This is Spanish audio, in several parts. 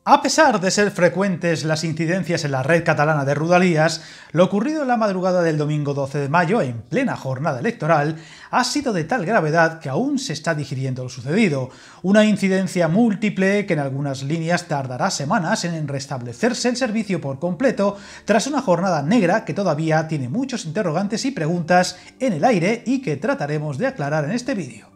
A pesar de ser frecuentes las incidencias en la red catalana de Rodalies, lo ocurrido en la madrugada del domingo 12 de mayo, en plena jornada electoral, ha sido de tal gravedad que aún se está digiriendo lo sucedido. Una incidencia múltiple que en algunas líneas tardará semanas en restablecerse el servicio por completo, tras una jornada negra que todavía tiene muchos interrogantes y preguntas en el aire y que trataremos de aclarar en este vídeo.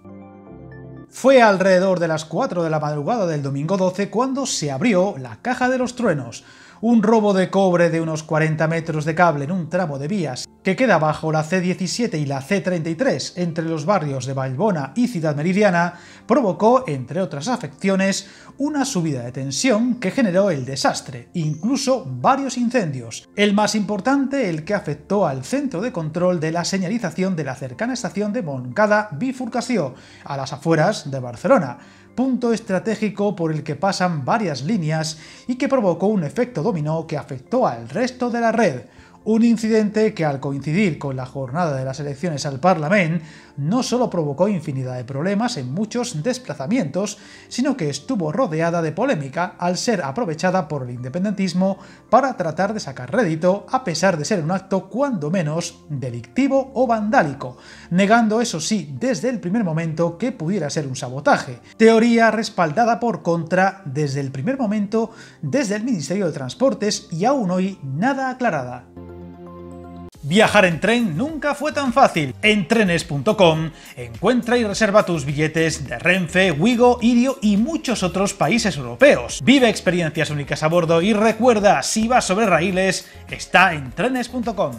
Fue alrededor de las 4 de la madrugada del domingo 12 cuando se abrió la caja de los truenos. Un robo de cobre de unos 40 metros de cable en un tramo de vías que queda bajo la C17 y la C33 entre los barrios de Vallbona y Ciudad Meridiana provocó, entre otras afecciones, una subida de tensión que generó el desastre, incluso varios incendios. El más importante, el que afectó al centro de control de la señalización de la cercana estación de Montcada Bifurcació, a las afueras de Barcelona, punto estratégico por el que pasan varias líneas y que provocó un efecto dominó que afectó al resto de la red. Un incidente que, al coincidir con la jornada de las elecciones al Parlament, no solo provocó infinidad de problemas en muchos desplazamientos, sino que estuvo rodeada de polémica al ser aprovechada por el independentismo para tratar de sacar rédito, a pesar de ser un acto cuando menos delictivo o vandálico, negando eso sí desde el primer momento que pudiera ser un sabotaje, teoría respaldada por contra desde el primer momento desde el Ministerio de Transportes y aún hoy nada aclarada. Viajar en tren nunca fue tan fácil. En trenes.com encuentra y reserva tus billetes de Renfe, Wigo, Irio y muchos otros países europeos. Vive experiencias únicas a bordo y recuerda, si vas sobre raíles, está en trenes.com.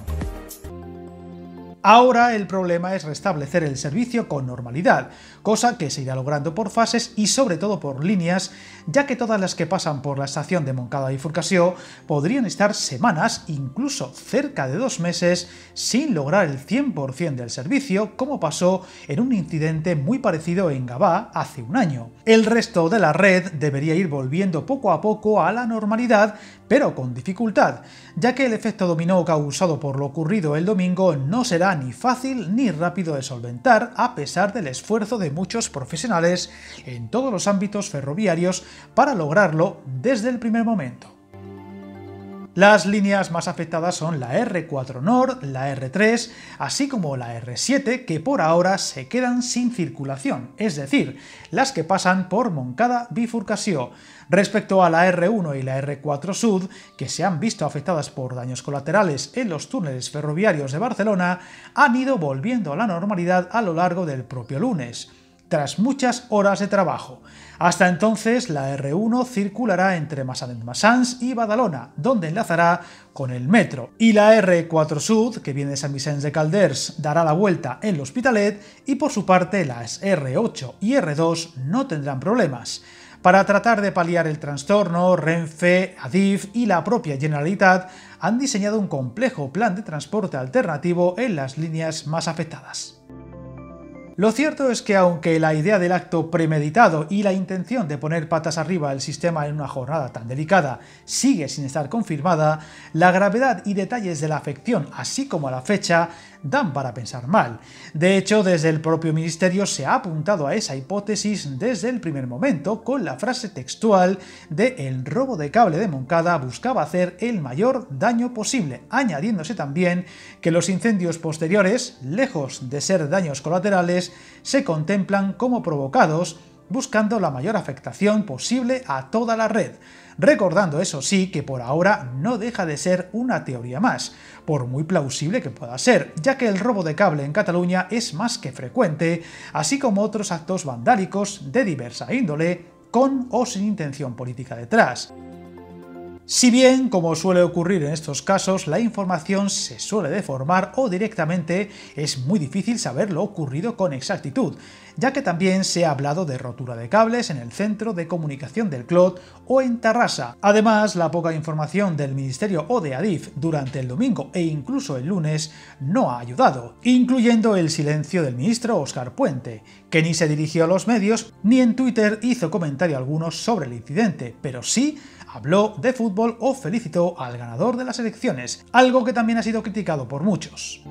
Ahora el problema es restablecer el servicio con normalidad, cosa que se irá logrando por fases y sobre todo por líneas, ya que todas las que pasan por la estación de Montcada Bifurcació podrían estar semanas, incluso cerca de 2 meses, sin lograr el 100% del servicio, como pasó en un incidente muy parecido en Gavà hace un año. El resto de la red debería ir volviendo poco a poco a la normalidad, pero con dificultad, ya que el efecto dominó causado por lo ocurrido el domingo no será ni fácil ni rápido de solventar, a pesar del esfuerzo de muchos profesionales en todos los ámbitos ferroviarios para lograrlo desde el primer momento. Las líneas más afectadas son la R4 Nord, la R3, así como la R7, que por ahora se quedan sin circulación, es decir, las que pasan por Montcada Bifurcació. Respecto a la R1 y la R4 Sud, que se han visto afectadas por daños colaterales en los túneles ferroviarios de Barcelona, han ido volviendo a la normalidad a lo largo del propio lunes, tras muchas horas de trabajo. Hasta entonces, la R1 circulará entre Massanet-Massans y Badalona, donde enlazará con el metro, y la R4 Sud, que viene de Sant Vicenç de Calders, dará la vuelta en l'Hospitalet, y por su parte las R8 y R2 no tendrán problemas. Para tratar de paliar el trastorno, Renfe, Adif y la propia Generalitat han diseñado un complejo plan de transporte alternativo en las líneas más afectadas. Lo cierto es que aunque la idea del acto premeditado y la intención de poner patas arriba el sistema en una jornada tan delicada sigue sin estar confirmada, la gravedad y detalles de la afección, así como la fecha, dan para pensar mal. De hecho, desde el propio ministerio se ha apuntado a esa hipótesis desde el primer momento, con la frase textual de "el robo de cable de Montcada buscaba hacer el mayor daño posible", añadiéndose también que los incendios posteriores, lejos de ser daños colaterales, se contemplan como provocados, buscando la mayor afectación posible a toda la red, recordando eso sí que por ahora no deja de ser una teoría más, por muy plausible que pueda ser, ya que el robo de cable en Cataluña es más que frecuente, así como otros actos vandálicos de diversa índole, con o sin intención política detrás. Si bien, como suele ocurrir en estos casos, la información se suele deformar o directamente es muy difícil saber lo ocurrido con exactitud, ya que también se ha hablado de rotura de cables en el centro de comunicación del Clot o en Tarrasa. Además, la poca información del Ministerio o de Adif durante el domingo e incluso el lunes no ha ayudado, incluyendo el silencio del ministro Óscar Puente, que ni se dirigió a los medios ni en Twitter hizo comentario alguno sobre el incidente, pero sí habló de fútbol o felicitó al ganador de las elecciones, algo que también ha sido criticado por muchos.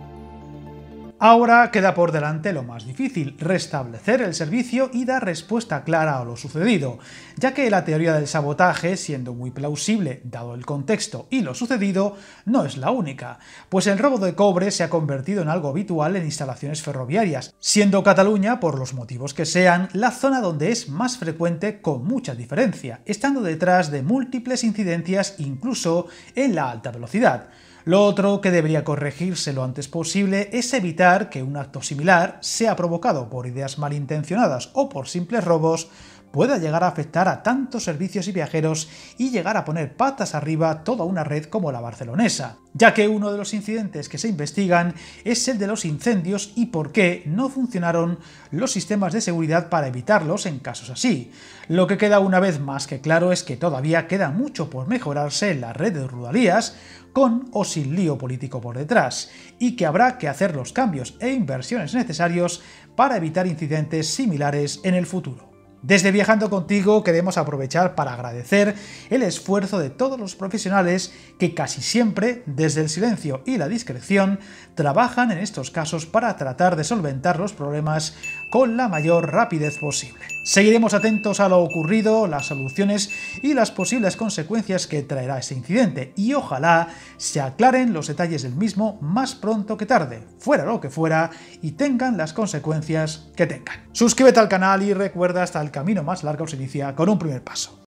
Ahora queda por delante lo más difícil, restablecer el servicio y dar respuesta clara a lo sucedido, ya que la teoría del sabotaje, siendo muy plausible dado el contexto y lo sucedido, no es la única, pues el robo de cobre se ha convertido en algo habitual en instalaciones ferroviarias, siendo Cataluña, por los motivos que sean, la zona donde es más frecuente con mucha diferencia, estando detrás de múltiples incidencias incluso en la alta velocidad. Lo otro que debería corregirse lo antes posible es evitar que un acto similar, sea provocado por ideas malintencionadas o por simples robos, pueda llegar a afectar a tantos servicios y viajeros y llegar a poner patas arriba toda una red como la barcelonesa, ya que uno de los incidentes que se investigan es el de los incendios y por qué no funcionaron los sistemas de seguridad para evitarlos en casos así. Lo que queda una vez más que claro es que todavía queda mucho por mejorarse en la red de Rodalies, con o sin lío político por detrás, y que habrá que hacer los cambios e inversiones necesarios para evitar incidentes similares en el futuro. Desde Viajando Contigo queremos aprovechar para agradecer el esfuerzo de todos los profesionales que casi siempre, desde el silencio y la discreción, trabajan en estos casos para tratar de solventar los problemas con la mayor rapidez posible. Seguiremos atentos a lo ocurrido, las soluciones y las posibles consecuencias que traerá ese incidente, y ojalá se aclaren los detalles del mismo más pronto que tarde, fuera lo que fuera, y tengan las consecuencias que tengan. Suscríbete al canal y recuerda, hasta el camino más largo se inicia con un primer paso.